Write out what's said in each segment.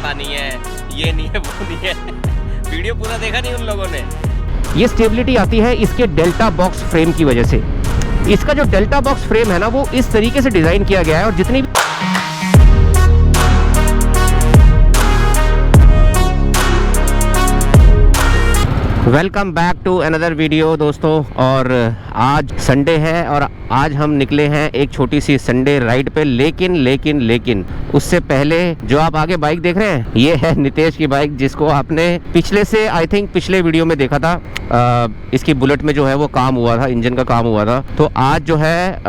पता नहीं है, ये नहीं है, वो नहीं है। वीडियो पूरा देखा नहीं उन लोगों ने। ये स्टेबिलिटी आती है इसके डेल्टा बॉक्स फ्रेम की वजह से। इसका जो डेल्टा बॉक्स फ्रेम है ना, वो इस तरीके से डिजाइन किया गया है और जितनी भी welcome back to another video दोस्तों। और आज संडे है और आज हम निकले हैं एक छोटी सी संडे राइड पे। लेकिन उससे पहले जो आप आगे बाइक देख रहे हैं, ये है नितेश की बाइक, जिसको आपने पिछले वीडियो में देखा था। इसकी बुलेट में जो है वो काम हुआ था, इंजन का काम हुआ था। तो आज जो है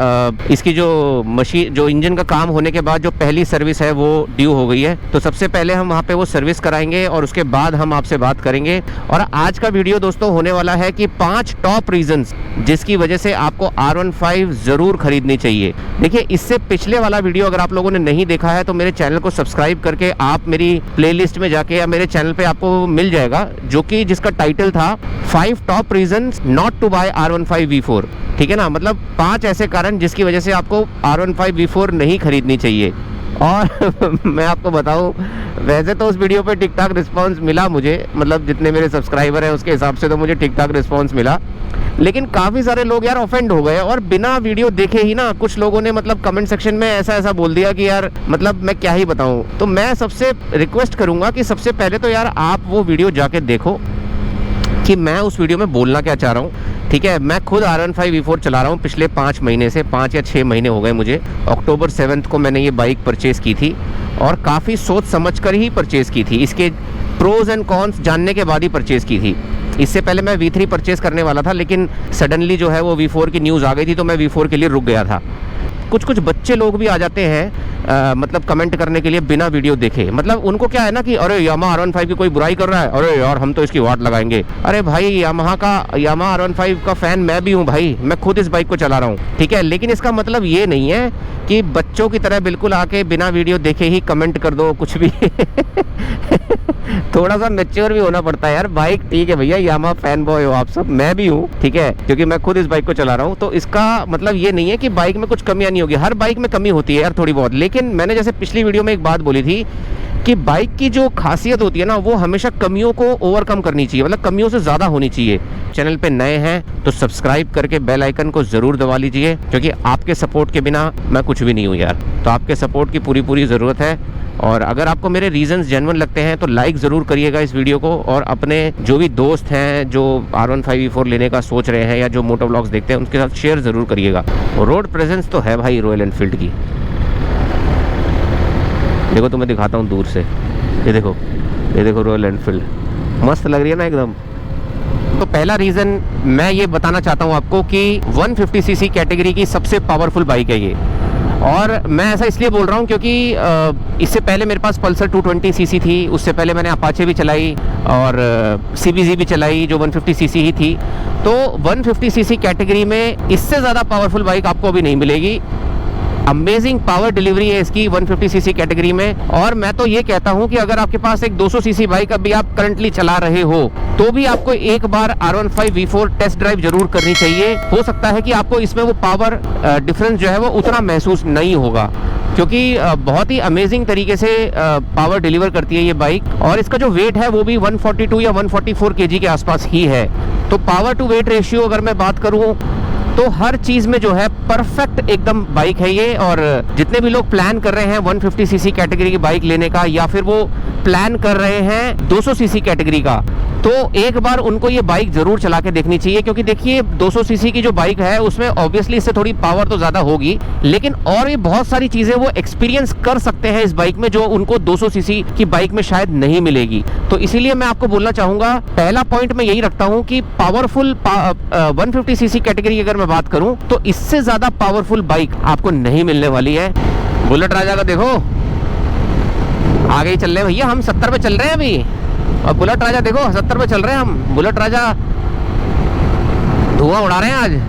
इसकी जो मशीन, जो इंजन का काम होने के बाद जो पहली सर्विस है वो ड्यू हो गई है। तो सबसे पहले हम वहाँ पे वो सर्विस कराएंगे और उसके बाद हम आपसे बात करेंगे। और आज का वीडियो दोस्तों होने वाला है कि 5 टॉप रीजंस जिसकी वजह से आपको R15 जरूर खरीदनी चाहिए। देखिए, इससे पिछले वाला वीडियो अगर आप लोगों ने नहीं देखा है तो मेरे चैनल को सब्सक्राइब करके आप मेरी प्लेलिस्ट में जाके या मेरे चैनल पे आपको मिल जाएगा, जो कि जिसका टाइटल था 5 top reasons not to buy R15 V4। ठीक है ना, मतलब 5 ऐसे कारण जिसकी वजह से आपको R15 V4 नहीं खरीदनी चाहिए। और मैं आपको बताऊं, वैसे तो उस वीडियो पे ठीक ठाक रिस्पांस मिला मुझे, मतलब जितने मेरे सब्सक्राइबर हैं उसके हिसाब से तो मुझे ठीक ठाक रिस्पांस मिला। लेकिन काफ़ी सारे लोग यार ऑफेंड हो गए और बिना वीडियो देखे ही ना कुछ लोगों ने मतलब कमेंट सेक्शन में ऐसा बोल दिया कि यार मतलब मैं क्या ही बताऊं। तो मैं सबसे रिक्वेस्ट करूंगा कि सबसे पहले तो यार आप वो वीडियो जाके देखो कि मैं उस वीडियो में बोलना क्या चाह रहा हूँ। ठीक है, मैं खुद R15 V4 चला रहा हूँ पिछले 5 महीने से, 5 या 6 महीने हो गए मुझे। अक्टूबर 7 को मैंने ये बाइक परचेज़ की थी और काफ़ी सोच समझ कर ही परचेज़ की थी। इसके प्रोज एंड कॉन्स जानने के बाद ही परचेज़ की थी। इससे पहले मैं V3 परचेज़ करने वाला था, लेकिन सडनली जो है वो V4 की न्यूज़ आ गई थी तो मैं V4 के लिए रुक गया था। कुछ बच्चे लोग भी आ जाते हैं मतलब कमेंट करने के लिए बिना वीडियो देखे। मतलब उनको क्या है ना कि अरे यामाहा R15 की कोई बुराई कर रहा है, अरे यार हम तो इसकी वाट लगाएंगे। अरे भाई, यामाहा R15 का फ़ैन मैं भी हूँ भाई, मैं खुद इस बाइक को चला रहा हूँ। ठीक है, लेकिन इसका मतलब ये नहीं है कि बच्चों की तरह बिल्कुल आके बिना वीडियो देखे ही कमेंट कर दो कुछ भी। थोड़ा सा मैच्योर भी होना पड़ता है यार। बाइक ठीक है भैया, यामाहा फैन बॉय हो आप सब, मैं भी हूँ। ठीक है, क्योंकि मैं खुद इस बाइक को चला रहा हूँ। तो इसका मतलब ये नहीं है कि बाइक में कुछ कमियां नहीं होगी। हर बाइक में कमी होती है यार थोड़ी बहुत। लेकिन मैंने जैसे पिछली वीडियो में एक बात बोली थी कि बाइक की जो खासियत होती है ना, वो हमेशा कमियों को ओवरकम करनी चाहिए, मतलब कमियों से ज़्यादा होनी चाहिए। चैनल पे नए हैं तो सब्सक्राइब करके बेल आइकन को ज़रूर दबा लीजिए, क्योंकि आपके सपोर्ट के बिना मैं कुछ भी नहीं हूँ यार। तो आपके सपोर्ट की पूरी ज़रूरत है। और अगर आपको मेरे रीजंस जेन्युइन लगते हैं तो लाइक ज़रूर करिएगा इस वीडियो को। और अपने जो भी दोस्त हैं जो R15 V4 लेने का सोच रहे हैं या जो मोटो व्लॉग्स देखते हैं उनके साथ शेयर ज़रूर करिएगा। रोड प्रेजेंस तो है भाई रॉयल एनफील्ड की। देखो तुम्हें दिखाता हूँ दूर से, ये देखो रॉयल एनफील्ड मस्त लग रही है ना एकदम। तो पहला रीज़न मैं ये बताना चाहता हूँ आपको कि 150cc कैटेगरी की सबसे पावरफुल बाइक है ये। और मैं ऐसा इसलिए बोल रहा हूँ क्योंकि इससे पहले मेरे पास पल्सर 220cc थी, उससे पहले मैंने अपाचे भी चलाई और CBZ भी चलाई जो 150cc ही थी। तो 150cc कैटेगरी में इससे ज़्यादा पावरफुल बाइक आपको अभी नहीं मिलेगी। अमेजिंग पावर डिलीवरी है इसकी 150cc कैटेगरी में। और मैं तो ये कहता हूँ कि अगर आपके पास एक 200cc बाइक अभी आप करंटली चला रहे हो तो भी आपको एक बार R15 V4 टेस्ट ड्राइव जरूर करनी चाहिए। हो सकता है कि आपको इसमें वो पावर डिफरेंस जो है वो उतना महसूस नहीं होगा, क्योंकि बहुत ही अमेजिंग तरीके से पावर डिलीवर करती है ये बाइक। और इसका जो वेट है वो भी 142 या 144 kg के आसपास ही है। तो पावर टू वेट रेशियो अगर मैं बात करूँ तो हर चीज़ में जो है परफेक्ट एकदम बाइक है ये। और जितने भी लोग प्लान कर रहे हैं 150cc कैटेगरी की बाइक लेने का, या फिर वो प्लान कर रहे हैं 200cc कैटेगरी का, तो एक बार उनको ये बाइक ज़रूर चला के देखनी चाहिए। क्योंकि देखिए 200cc की जो बाइक है उसमें ऑब्वियसली इससे थोड़ी पावर तो ज़्यादा होगी, लेकिन और भी बहुत सारी चीज़ें वो एक्सपीरियंस कर सकते हैं इस बाइक में जो उनको 200cc की बाइक में शायद नहीं मिलेगी। तो इसीलिए मैं आपको बोलना चाहूँगा, पहला पॉइंट मैं यही रखता हूँ कि पावरफुल 150cc कैटेगरी की अगर मैं बात करूँ तो इससे ज़्यादा पावरफुल बाइक आपको नहीं मिलने वाली है। बुलेट राजा का देखो आगे ही चल रहे हैं भैया, हम 70 पे चल रहे हैं अभी, और बुलेट राजा देखो 70 पे चल रहे हैं हम। बुलेट राजा धुआं उड़ा रहे हैं आज।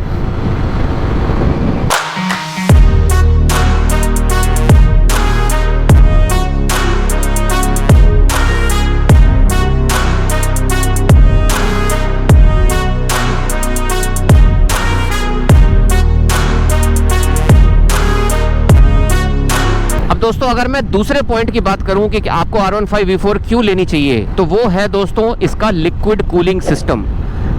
दोस्तों अगर मैं दूसरे पॉइंट की बात करूं कि आपको R15 V4 क्यों लेनी चाहिए, तो वो है दोस्तों इसका लिक्विड कूलिंग सिस्टम।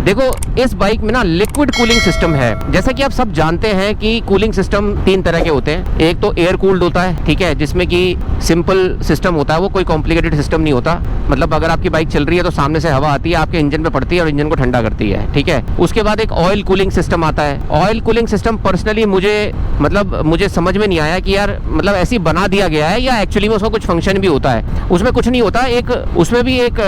देखो इस बाइक में ना लिक्विड कूलिंग सिस्टम है। जैसा कि आप सब जानते हैं कि कूलिंग सिस्टम 3 तरह के होते हैं। एक तो एयर कूल्ड होता है, ठीक है, जिसमें कि सिंपल सिस्टम होता है, वो कोई कॉम्प्लिकेटेड सिस्टम नहीं होता। मतलब अगर आपकी बाइक चल रही है तो सामने से हवा आती है, आपके इंजन पे पड़ती है और इंजन को ठंडा करती है, ठीक है। उसके बाद एक ऑयल कूलिंग सिस्टम आता है। ऑयल कूलिंग सिस्टम पर्सनली मुझे समझ में नहीं आया कि यार मतलब ऐसे ही बना दिया गया है या एक्चुअली में उसका कुछ फंक्शन भी होता है। उसमें कुछ नहीं होता, उसमें भी एक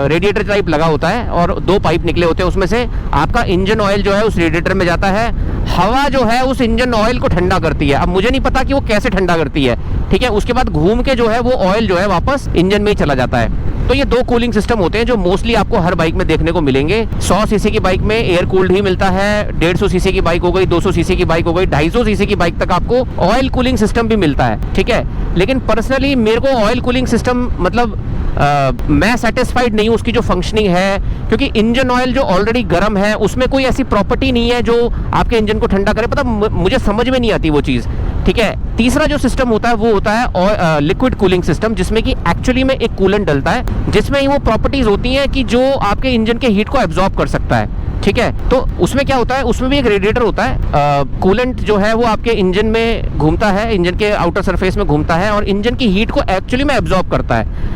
रेडिएटर टाइप लगा होता है और 2 पाइप निकले होते हैं। उसमें से आपका इंजन ऑयल जो है उस रेडिएटर में जाता है, हवा जो है उस इंजन ऑयल को ठंडा करती है। अब मुझे नहीं पता कि वो कैसे ठंडा करती है, ठीक है। उसके बाद घूम के जो है वो ऑयल जो है वापस इंजन में ही चला जाता है। तो ये 2 कूलिंग सिस्टम होते हैं जो मोस्टली आपको हर बाइक में देखने को मिलेंगे। 100 सीसी की बाइक में एयर कूल्ड ही मिलता है, 150 सीसी की बाइक हो गई, 200 सीसी की बाइक हो गई, 250 सीसी की बाइक तक आपको ऑयल कूलिंग सिस्टम भी मिलता है, ठीक है। लेकिन पर्सनली मेरे को ऑयल कूलिंग सिस्टम मतलब मैं सेटिस्फाइड नहीं हूँ उसकी जो फंक्शनिंग है, क्योंकि इंजन ऑयल जो ऑलरेडी गर्म है उसमें कोई ऐसी प्रॉपर्टी नहीं है जो आपके इंजन को ठंडा करे। पता मुझे समझ में नहीं आती वो चीज़, ठीक है। तीसरा जो सिस्टम होता है वो होता है लिक्विड कूलिंग सिस्टम, जिसमें कि एक्चुअली में एक कूलेंट डलता है, जिसमें ही वो प्रॉपर्टीज होती हैं कि जो आपके इंजन के हीट को एब्जॉर्ब कर सकता है, ठीक है। तो उसमें क्या होता है, उसमें भी एक रेडिएटर होता है। कूलेंट जो है वो आपके इंजन में घूमता है, इंजन के आउटर सरफेस में घूमता है और इंजन की हीट को एक्चुअली में एब्जॉर्ब करता है।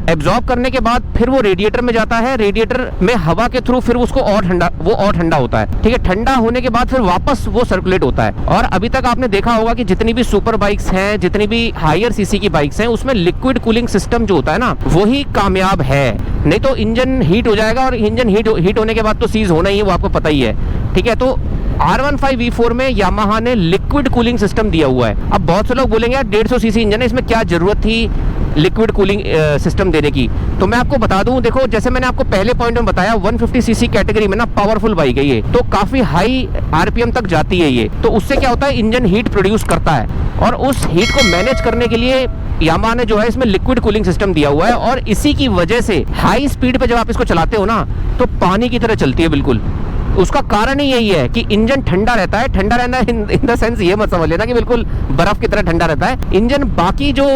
एब्जॉर्ब करने के बाद फिर वो रेडिएटर में जाता है, रेडिएटर में हवा के थ्रू फिर उसको और ठंडा होता है, ठीक है। ठंडा होने के बाद फिर वापस वो सर्कुलेट होता है। और अभी तक आपने देखा होगा कि जितनी भी सुपर बाइक्स हैं, जितनी भी हायर सीसी की बाइक्स हैं, उसमें लिक्विड कूलिंग सिस्टम जो होता है ना वही कामयाब है। नहीं तो इंजन हीट हो जाएगा और इंजन हीट होने के बाद तो सीज होना ही है, वो आपको पता ही है, ठीक है। तो R15 V4 में यामाहा ने लिक्विड कूलिंग सिस्टम दिया हुआ है। अब बहुत से लोग बोलेंगे यार 150 सीसी इंजन है, इसमें क्या जरूरत थी लिक्विड कूलिंग सिस्टम देने की। तो मैं आपको बता दूं, देखो जैसे मैंने आपको पहले पॉइंट में बताया 150 सीसी कैटेगरी में ना पावरफुल बाइक है ये, तो काफी हाई आरपीएम तक जाती है ये। तो उससे क्या होता है, इंजन हीट प्रोड्यूस करता है और उस हीट को मैनेज करने के लिए यामाहा ने जो है इसमें लिक्विड कूलिंग सिस्टम दिया हुआ है। और इसी की वजह से हाई स्पीड पे जब आप इसको चलाते हो ना तो पानी की तरह चलती है बिल्कुल। उसका कारण ही यही है कि इंजन ठंडा रहता है। ठंडा रहना इन द सेंस ये मत समझ लेना कि बिल्कुल बर्फ की तरह ठंडा रहता है। इंजन बाकी जो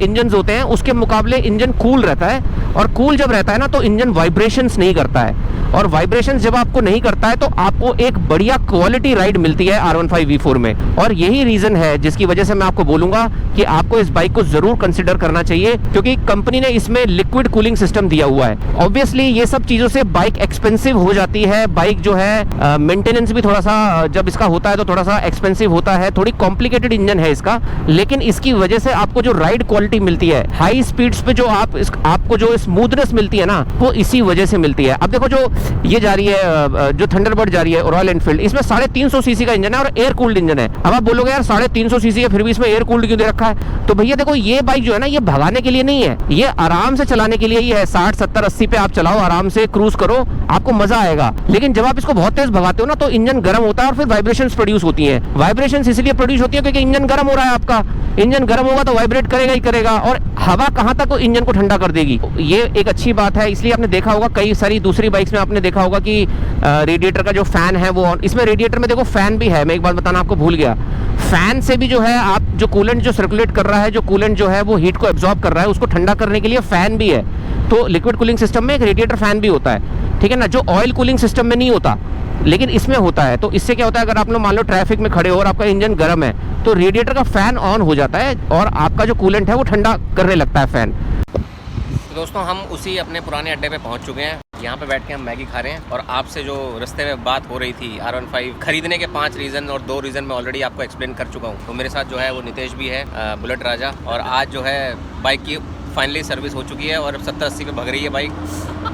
इंजन होते हैं उसके मुकाबले इंजन कूल रहता है, और कूल जब रहता है ना तो इंजन वाइब्रेशंस नहीं करता है, और वाइब्रेशंस जब आपको नहीं करता है तो आपको एक बढ़िया क्वालिटी राइड मिलती है R15 V4 में। और यही रीजन है जिसकी वजह से मैं आपको बोलूंगा कि आपको इस बाइक को जरूर कंसिडर करना चाहिए, क्योंकि कंपनी ने इसमें लिक्विड कूलिंग सिस्टम दिया हुआ है। ऑब्वियसली ये सब चीजों से बाइक एक्सपेंसिव हो जाती है, बाइक जो है मेंटेनेंस भी थोड़ा सा जब इसका होता है तो थोड़ा सा एक्सपेंसिव होता है, थोड़ी कॉम्प्लिकेटेड इंजन है इसका, लेकिन इसकी वजह से आपको जो राइड क्वालिटी मिलती है हाई स्पीड्स पे, जो आपको जो स्मूथनेस मिलती है ना वो इसी वजह से मिलती है। अब देखो जो ये जा रही है, जो थंडरबर्ड जा रही है रॉयल एनफील्ड, इसमें 350 सीसी का इंजन है और एयर कूल्ड इंजन है। अब आप बोलोगे यार 350 सीसी है फिर भी इसमें एयर कूल्ड क्यों दे रखा है? तो भैया देखो ये बाइक जो है ना ये भगाने के लिए नहीं है, ये आराम से चलाने के लिए ही है। 60 70 80 पे आप चलाओ, आराम से क्रूज करो, आपको मजा आएगा। लेकिन जब आप इसको बहुत तेज भगाते हो ना तो इंजन गर्म होता है और फिर वाइब्रेशंस प्रोड्यूस होती हैं। वाइब्रेशंस इसलिए प्रोड्यूस होती है क्योंकि इंजन गर्म हो रहा है आपका। इंजन गर्म होगा तो वाइब्रेट करेगा ही करेगा, और हवा कहां तक इंजन को ठंडा कर देगी। ये एक अच्छी बात है, इसलिए आपने देखा होगा कई सारी दूसरी बाइक्स में आपने देखा होगा कि रेडिएटर का जो फैन है वो, इसमें रेडिएटर में देखो फैन भी है। मैं एक बात बताना आपको भूल गया, फैन से भी जो है आप जो कूलेंट जो सर्कुलेट कर रहा है, जो कूलेंट जो है वो हीट को एब्जॉर्ब कर रहा है, उसको ठंडा करने के लिए फैन भी है। तो लिक्विड कूलिंग सिस्टम में एक रेडिएटर फैन भी होता है, ठीक है ना, जो ऑयल कूलिंग सिस्टम में नहीं होता लेकिन इसमें होता है। तो इससे क्या होता है, अगर आप लोग मान लो ट्रैफिक में खड़े हो और आपका इंजन गर्म है तो रेडिएटर का फैन ऑन हो जाता है और आपका जो कूलेंट है वो ठंडा करने लगता है फैन। तो दोस्तों हम उसी अपने पुराने अड्डे पे पहुंच चुके हैं। यहाँ पे बैठ के हम मैगी खा रहे हैं, और आपसे जो रास्ते में बात हो रही थी R15 खरीदने के 5 रीज़न और 2 रीज़न मैं ऑलरेडी आपको एक्सप्लेन कर चुका हूँ। तो मेरे साथ जो है वो नितेश भी है, बुलेट राजा, और आज जो है बाइक की फाइनली सर्विस हो चुकी है और 70-80 पे भग रही है बाइक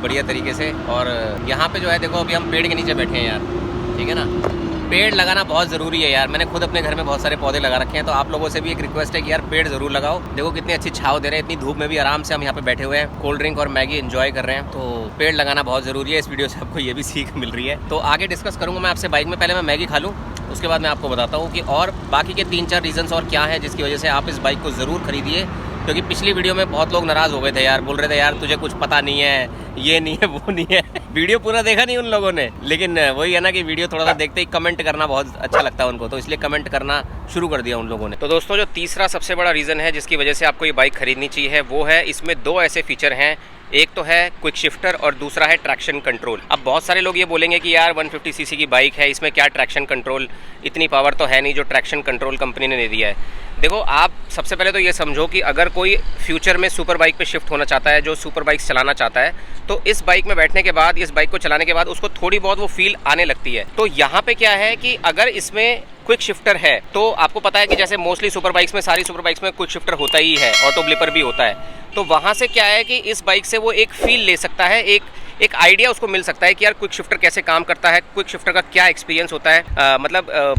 बढ़िया तरीके से। और यहाँ पे जो है देखो अभी हम पेड़ के नीचे बैठे हैं यार, ठीक है ना। पेड़ लगाना बहुत ज़रूरी है यार। मैंने खुद अपने घर में बहुत सारे पौधे लगा रखे हैं, तो आप लोगों से भी एक रिक्वेस्ट है कि यार पेड़ ज़रूर लगाओ। देखो कितनी अच्छी छाव दे रहे हैं, इतनी धूप में भी आराम से हम यहाँ पे बैठे हुए हैं, कोल्ड ड्रिंक और मैगी एंजॉय कर रहे हैं। तो पेड़ लगाना बहुत ज़रूरी है। इस वीडियो से आपको ये भी सीख मिल रही है। तो आगे डिस्कस करूँगा मैं आपसे बाइक में, पहले मैं मैगी खा लूँ, उसके बाद मैं आपको बताता हूँ कि और बाकी के 3-4 रीज़न्स और क्या हैं जिसकी वजह से आप इस बाइक को ज़रूर खरीदिए। क्योंकि पिछली वीडियो में बहुत लोग नाराज़ हो गए थे यार, बोल रहे थे यार तुझे कुछ पता नहीं है, ये नहीं है, वो नहीं है। वीडियो पूरा देखा नहीं उन लोगों ने, लेकिन वही है ना कि वीडियो थोड़ा सा देखते ही कमेंट करना बहुत अच्छा लगता है उनको, तो इसलिए कमेंट करना शुरू कर दिया उन लोगों ने। तो दोस्तों जो तीसरा सबसे बड़ा रीज़न है जिसकी वजह से आपको ये बाइक खरीदनी चाहिए वो है इसमें दो ऐसे फीचर हैं। एक तो है क्विक शिफ्टर और दूसरा है ट्रैक्शन कंट्रोल। अब बहुत सारे लोग ये बोलेंगे कि यार 150 सीसी की बाइक है, इसमें क्या ट्रैक्शन कंट्रोल, इतनी पावर तो है नहीं जो ट्रैक्शन कंट्रोल कंपनी ने दे दिया है। देखो, आप सबसे पहले तो ये समझो कि अगर कोई फ्यूचर में सुपर बाइक पे शिफ्ट होना चाहता है, जो सुपर बाइक्स चलाना चाहता है, तो इस बाइक में बैठने के बाद, इस बाइक को चलाने के बाद उसको थोड़ी बहुत वो फील आने लगती है। तो यहाँ पे क्या है कि अगर इसमें क्विक शिफ्टर है तो आपको पता है कि जैसे मोस्टली सुपर बाइक्स में, सारी सुपर बाइक्स में क्विक शिफ्टर होता ही है, ऑटो ब्लिपर भी होता है। तो वहाँ से क्या है कि इस बाइक से वो एक फील ले सकता है, एक आइडिया उसको मिल सकता है कि यार क्विक शिफ्टर कैसे काम करता है, क्विक शिफ्टर का क्या एक्सपीरियंस होता है,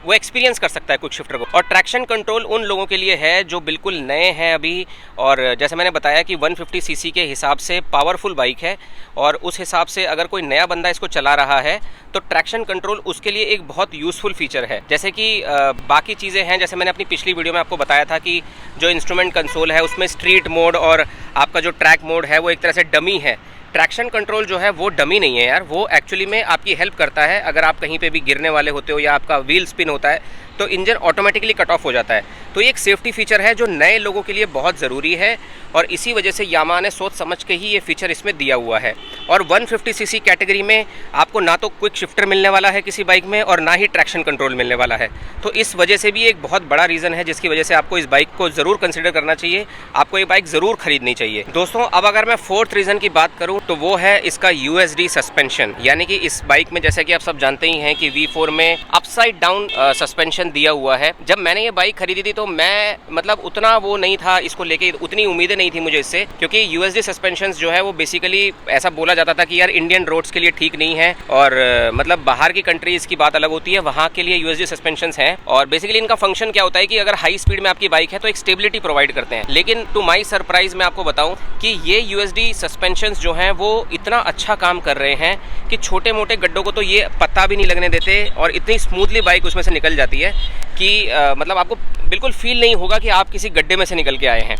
वो एक्सपीरियंस कर सकता है क्विक शिफ्टर को। और ट्रैक्शन कंट्रोल उन लोगों के लिए है जो बिल्कुल नए हैं अभी, और जैसे मैंने बताया कि 150 सीसी के हिसाब से पावरफुल बाइक है, और उस हिसाब से अगर कोई नया बंदा इसको चला रहा है तो ट्रैक्शन कंट्रोल उसके लिए एक बहुत यूज़फुल फीचर है। जैसे कि बाकी चीज़ें हैं, जैसे मैंने अपनी पिछली वीडियो में आपको बताया था कि जो इंस्ट्रूमेंट कंसोल है उसमें स्ट्रीट मोड और आपका जो ट्रैक मोड है वो एक तरह से डमी है। ट्रैक्शन कंट्रोल जो है वो डमी नहीं है यार, वो एक्चुअली में आपकी हेल्प करता है। अगर आप कहीं पे भी गिरने वाले होते हो या आपका व्हील स्पिन होता है तो इंजन ऑटोमेटिकली कट ऑफ हो जाता है। तो ये एक सेफ्टी फीचर है जो नए लोगों के लिए बहुत ज़रूरी है, और इसी वजह से यामाहा ने सोच समझ के ही ये फीचर इसमें दिया हुआ है। और 150 सीसी कैटेगरी में आपको ना तो क्विक शिफ्टर मिलने वाला है किसी बाइक में, और ना ही ट्रैक्शन कंट्रोल मिलने वाला है। तो इस वजह से भी एक बहुत बड़ा रीज़न है जिसकी वजह से आपको इस बाइक को ज़रूर कंसिडर करना चाहिए, आपको ये बाइक ज़रूर खरीदनी चाहिए। दोस्तों, अब अगर मैं फोर्थ रीज़न की बात करूँ तो वो है इसका USD सस्पेंशन। यानी कि इस बाइक में, जैसे कि आप सब जानते ही हैं कि V4 में अपसाइड डाउन सस्पेंशन दिया हुआ है। जब मैंने ये बाइक खरीदी थी तो मैं मतलब उतना वो नहीं था इसको लेके, उतनी उम्मीदें नहीं थी मुझे इससे, क्योंकि USD सस्पेंशंस जो है वो बेसिकली ऐसा बोला जाता था कि यार इंडियन रोड्स के लिए ठीक नहीं है, और मतलब बाहर की कंट्रीज की बात अलग होती है, वहाँ के लिए USD सस्पेंशंस हैं। और बेसिकली इनका फंक्शन क्या होता है कि अगर हाई स्पीड में आपकी बाइक है तो एक स्टेबिलिटी प्रोवाइड करते हैं। लेकिन टू माई सरप्राइज मैं आपको बताऊं कि ये USD सस्पेंशंस जो हैं वो इतना अच्छा काम कर रहे हैं कि छोटे मोटे गड्ढों को तो ये पता भी नहीं लगने देते, और इतनी स्मूथली बाइक उसमें से निकल जाती है कि मतलब आपको बिल्कुल फील नहीं होगा कि आप किसी गड्ढे में से निकल के आए हैं।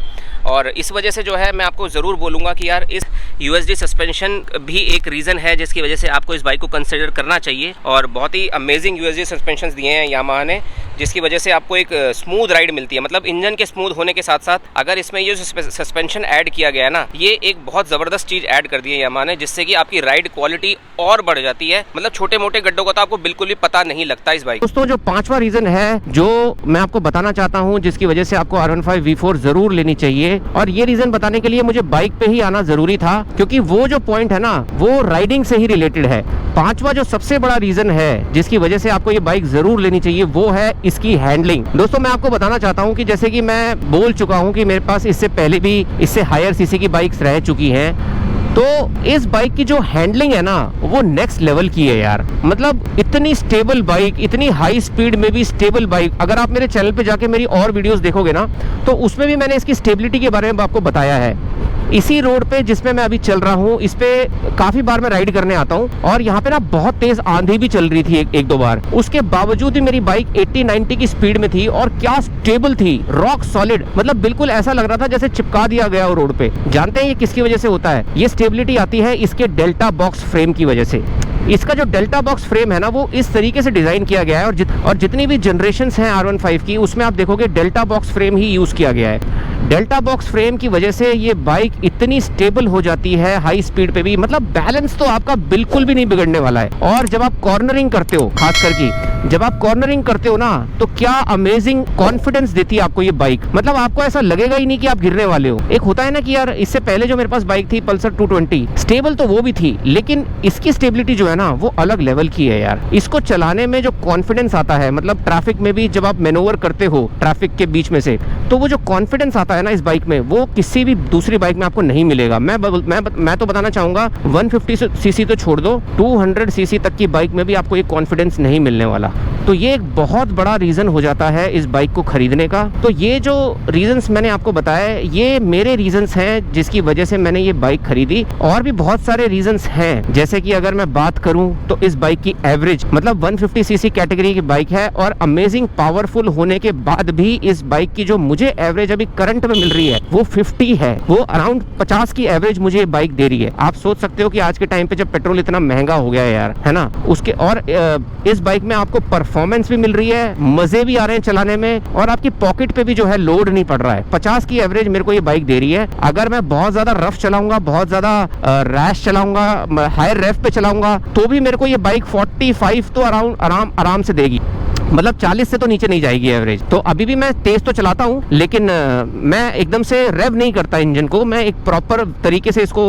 और इस वजह से जो है मैं आपको ज़रूर बोलूँगा कि यार इस USD सस्पेंशन भी एक रीज़न है जिसकी वजह से आपको इस बाइक को कंसिडर करना चाहिए। और बहुत ही अमेजिंग USD सस्पेंशन दिए हैं यामाहा ने, जिसकी वजह से आपको एक स्मूथ राइड मिलती है। मतलब इंजन के स्मूथ होने के साथ साथ अगर इसमें ये सस्पेंशन ऐड किया गया ना, ये एक बहुत ज़बरदस्त चीज़ ऐड कर दी है यामाहा ने, जिससे कि आपकी राइड क्वालिटी और बढ़ जाती है। मतलब छोटे मोटे गड्ढों का तो आपको बिल्कुल भी पता नहीं लगता इस बाइक। दोस्तों, जो पांचवा रीजन है जो मैं आपको बताना चाहता हूं जिसकी वजह से आपको R15 V4 जरूर लेनी चाहिए, और ये रीजन बताने के लिए मुझे बाइक पे ही आना जरूरी था, क्योंकि वो जो पॉइंट है ना वो राइडिंग से ही रिलेटेड है। पांचवा जो सबसे बड़ा रीजन है जिसकी वजह से आपको ये बाइक जरूर लेनी चाहिए वो है इसकी हैंडलिंग। दोस्तों, मैं आपको बताना चाहता हूं कि जैसे कि मैं बोल चुका हूं कि मेरे पास इससे पहले भी इससे हायर सीसी की बाइक्स रह चुकी हैं, तो इस बाइक की जो हैंडलिंग है ना वो नेक्स्ट लेवल की है यार। मतलब इतनी स्टेबल बाइक, इतनी हाई स्पीड में भी स्टेबल बाइक। अगर आप मेरे चैनल पे जाके मेरी और वीडियोस देखोगे ना तो उसमें भी मैंने इसकी स्टेबिलिटी के बारे में आपको बताया है। इसी रोड पे जिसमें मैं अभी चल रहा हूँ, इस पे काफी बार मैं राइड करने आता हूँ, और यहाँ पे ना बहुत तेज आंधी भी चल रही थी एक दो बार। उसके बावजूद भी मेरी बाइक 80-90 की स्पीड में थी, और क्या स्टेबल थी, रॉक सॉलिड। मतलब बिल्कुल ऐसा लग रहा था जैसे चिपका दिया गया हो रोड पे। जानते हैं ये किसकी वजह से होता है? ये स्टेबिलिटी आती है इसके डेल्टा बॉक्स फ्रेम की वजह से। इसका जो डेल्टा बॉक्स फ्रेम है ना वो इस तरीके से डिजाइन किया गया है, और जितनी भी जनरेशंस हैं R15 की उसमें आप देखोगे डेल्टा बॉक्स फ्रेम ही यूज किया गया है। डेल्टा बॉक्स फ्रेम की वजह से ये बाइक इतनी स्टेबल हो जाती है हाई स्पीड पे भी। मतलब बैलेंस तो आपका बिल्कुल भी नहीं बिगड़ने वाला है। और जब आप कॉर्नरिंग करते हो, खास करके जब आप कॉर्नरिंग करते हो ना, तो क्या अमेजिंग कॉन्फिडेंस देती है आपको ये बाइक। मतलब आपको ऐसा लगेगा ही नहीं कि आप गिरने वाले हो। एक होता है ना कि यार इससे पहले जो मेरे पास बाइक थी पल्सर 220, स्टेबल तो वो भी थी, लेकिन इसकी स्टेबिलिटी जो है ना वो अलग लेवल की है यार। इसको चलाने में जो कॉन्फिडेंस आता है, मतलब ट्रैफिक में भी जब आप मैनोवर करते हो ट्रैफिक के बीच में से, तो वो जो कॉन्फिडेंस आता है ना इस बाइक में, वो किसी भी दूसरी बाइक में आपको नहीं मिलेगा। मैं तो बताना चाहूंगा 150 सीसी तो छोड़ दो, 200 सीसी तक की बाइक में भी आपको ये कॉन्फिडेंस नहीं मिलने वाला। तो ये एक बहुत बड़ा रीजन हो जाता है इस बाइक को खरीदने का। तो ये जो रीजंस मैंने आपको बताया, ये मेरे रीजंस हैं जिसकी वजह से मैंने ये बाइक खरीदी। और भी बहुत सारे रीजंस हैं, जैसे कि अगर मैं बात करूं तो इस बाइक की एवरेज मतलब 150 सीसी कैटेगरी की बाइक है और अमेजिंग पावरफुल होने के बाद भी इस बाइक की जो मुझे एवरेज अभी करंट में मिल रही है वो 50 है। वो अराउंड 50 की एवरेज मुझे ये बाइक दे रही है। आप सोच सकते हो कि आज के टाइम पे जब पेट्रोल इतना महंगा हो गया है यार, है ना, उसके और इस बाइक में आपको परफॉर्मेंस भी मिल रही है, मजे भी आ रहे हैं चलाने में और आपकी पॉकेट पे भी जो है लोड नहीं पड़ रहा है। 50 की एवरेज मेरे को ये बाइक दे रही है। अगर मैं बहुत ज्यादा रफ चलाऊंगा, बहुत ज्यादा रैश चलाऊंगा, हायर रेफ पे चलाऊंगा तो भी मेरे को ये बाइक 45 तो आराम से देगी। मतलब 40 से तो नीचे नहीं जाएगी एवरेज। तो अभी भी मैं तेज तो चलाता हूँ लेकिन मैं एकदम से रेव नहीं करता इंजन को, मैं एक प्रॉपर तरीके से इसको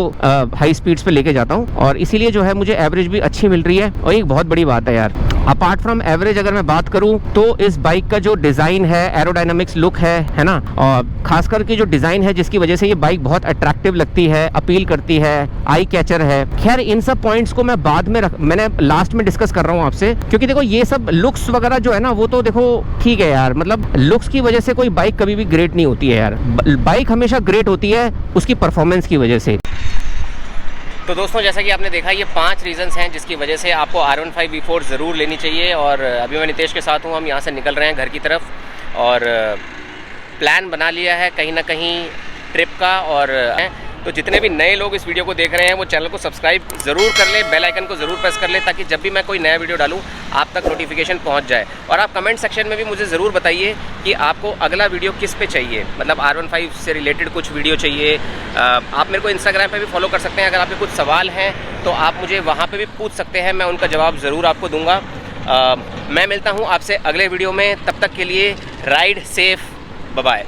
हाई स्पीड्स पे लेके जाता हूँ और इसीलिए जो है मुझे एवरेज भी अच्छी मिल रही है और एक बहुत बड़ी बात है यार। अपार्ट फ्रॉम एवरेज अगर मैं बात करूं तो इस बाइक का जो डिजाइन है, एरोडायनामिक्स लुक है ना, और खास करके जो डिजाइन है जिसकी वजह से ये बाइक बहुत अट्रैक्टिव लगती है, अपील करती है, आई कैचर है। खैर इन सब पॉइंट्स को मैं बाद में मैंने लास्ट में डिस्कस कर रहा हूँ आपसे, क्योंकि देखो ये सब लुक्स वगैरह जो है ना वो तो देखो ठीक है यार, मतलब लुक्स की वजह से कोई बाइक कभी भी ग्रेट नहीं होती है यार। बाइक हमेशा ग्रेट होती है उसकी परफॉर्मेंस की वजह से। तो दोस्तों जैसा कि आपने देखा ये 5 रीज़न्स हैं जिसकी वजह से आपको R15 V4 ज़रूर लेनी चाहिए। और अभी मैं नितेश के साथ हूँ, हम यहाँ से निकल रहे हैं घर की तरफ और प्लान बना लिया है कहीं ना कहीं ट्रिप का। और तो जितने भी नए लोग इस वीडियो को देख रहे हैं वो चैनल को सब्सक्राइब ज़रूर कर ले, बेल आइकन को ज़रूर प्रेस कर ले ताकि जब भी मैं कोई नया वीडियो डालूँ आप तक नोटिफिकेशन पहुंच जाए। और आप कमेंट सेक्शन में भी मुझे ज़रूर बताइए कि आपको अगला वीडियो किस पे चाहिए, मतलब R15 से रिलेटेड कुछ वीडियो चाहिए। आप मेरे को इंस्टाग्राम पे भी फॉलो कर सकते हैं। अगर आपके कुछ सवाल हैं तो आप मुझे वहाँ पे भी पूछ सकते हैं, मैं उनका जवाब ज़रूर आपको दूंगा। मैं मिलता हूँ आपसे अगले वीडियो में, तब तक के लिए राइड सेफ, बाय बाय।